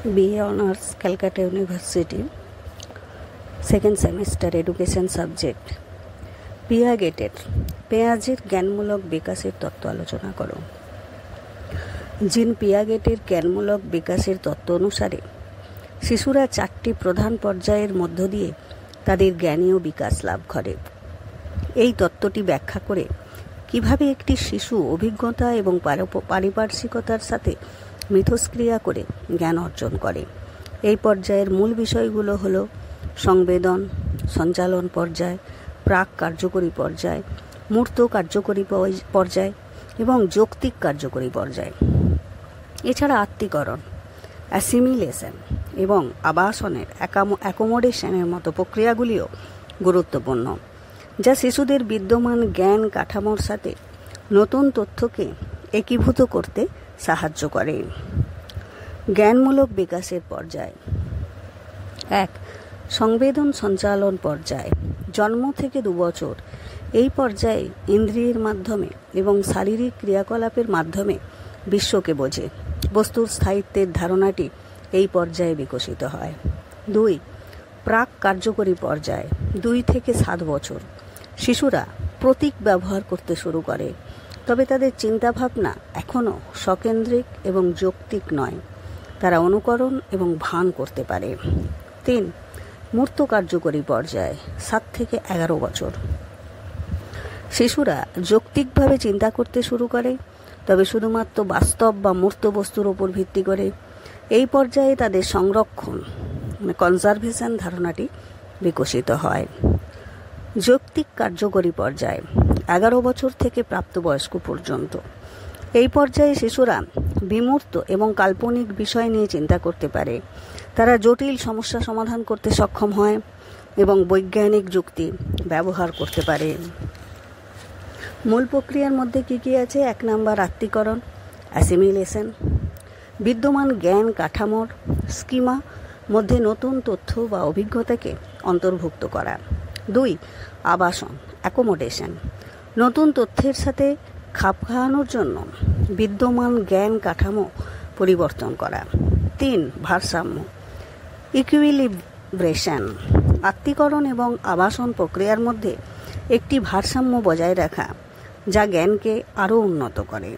BA Honours, Calcutta University, second semester education subject. পিয়াগেটের পেঁয়াজের জ্ঞানমূলক বিকাশের তত্ত্ব আলোচনা করো। জিন পিয়াগেটের জ্ঞানমূলক বিকাশের তত্ত্ব অনুসারে শিশুরা 4টি প্রধান পর্যায়ের মধ্য দিয়ে তাদের জ্ঞানীয় বিকাশ লাভ করে। এই তত্ত্বটি ব্যাখ্যা করে কিভাবে একটি শিশু অভিজ্ঞতা এবং পারিপার্শ্বিকতার সাথে মিথস্ক্রিয়া করে জ্ঞান অর্জন করে। এই পর্যায়ের মূল বিষয়গুলো হলো সংবেদন, সঞ্চালন পর্যায়, প্রাক কার্যকরী পর্যায়, মূর্ত কার্যকরী পর্যায় এবং যৌক্তিক কার্যকরী পর্যায়। এছাড়া আত্মীকরণ, অ্যাসিমিলেশন এবং আবাসনের অ্যাকোমোডেশনের মতো প্রক্রিয়াগুলিও গুরুত্বপূর্ণ, যা শিশুদের বিদ্যমান জ্ঞান কাঠামোর সাথে নতুন তথ্যকে একীভূত করতে সাহায্য করে। জ্ঞানমূলক বিকাশের পর্যায় 1. সংবেদন সঞ্চালন পর্যায়। জন্ম থেকে 2 বছর এই পর্যায়ে ইন্দ্রিয়ের মাধ্যমে এবং শারীরিক ক্রিয়াকলাপের মাধ্যমে বিশ্বকে বোঝে। বস্তুর স্থায়িত্বের ধারণাটি এই পর্যায়ে বিকশিত হয়। 2. প্রাক কার্যকরী পর্যায়। 2 থেকে 7 বছর শিশুরা প্রতীক ব্যবহার করতে শুরু করে, তবে তাদের চিন্তাভাবনা এখনও স্বকেন্দ্রিক এবং যৌক্তিক নয়। তারা অনুকরণ এবং ভান করতে পারে। 3. মূর্ত কার্যকরী পর্যায়। 7 থেকে 11 বছর শিশুরা যৌক্তিকভাবে চিন্তা করতে শুরু করে, তবে শুধুমাত্র বাস্তব বা মূর্ত বস্তুর ওপর ভিত্তি করে। এই পর্যায়ে তাদের সংরক্ষণ কনজারভেশন ধারণাটি বিকশিত হয়। যৌক্তিক কার্যকরী পর্যায় 11 বছর থেকে প্রাপ্তবয়স্ক পর্যন্ত। এই পর্যায়ে শিশুরা বিমূর্ত এবং কাল্পনিক বিষয় নিয়ে চিন্তা করতে পারে। তারা জটিল সমস্যা সমাধান করতে সক্ষম হয় এবং বৈজ্ঞানিক যুক্তি ব্যবহার করতে পারে। মূল প্রক্রিয়ার মধ্যে কি আছে? 1 নম্বর আত্মীকরণ, অ্যাসিমিলেশন, বিদ্যমান জ্ঞান কাঠামোর স্কিমা মধ্যে নতুন তথ্য বা অভিজ্ঞতাকে অন্তর্ভুক্ত করা। 2. আবাসন, অ্যাকোমোডেশন, নতুন তথ্যের সাথে খাপ খাওয়ানোর জন্য বিদ্যমান জ্ঞান কাঠামো পরিবর্তন করা। 3. ভারসাম্য, ইকুইলিব্রেশন, আত্মীকরণ এবং আবাসন প্রক্রিয়ার মধ্যে একটি ভারসাম্য বজায় রাখা, যা জ্ঞানকে আরও উন্নত করে।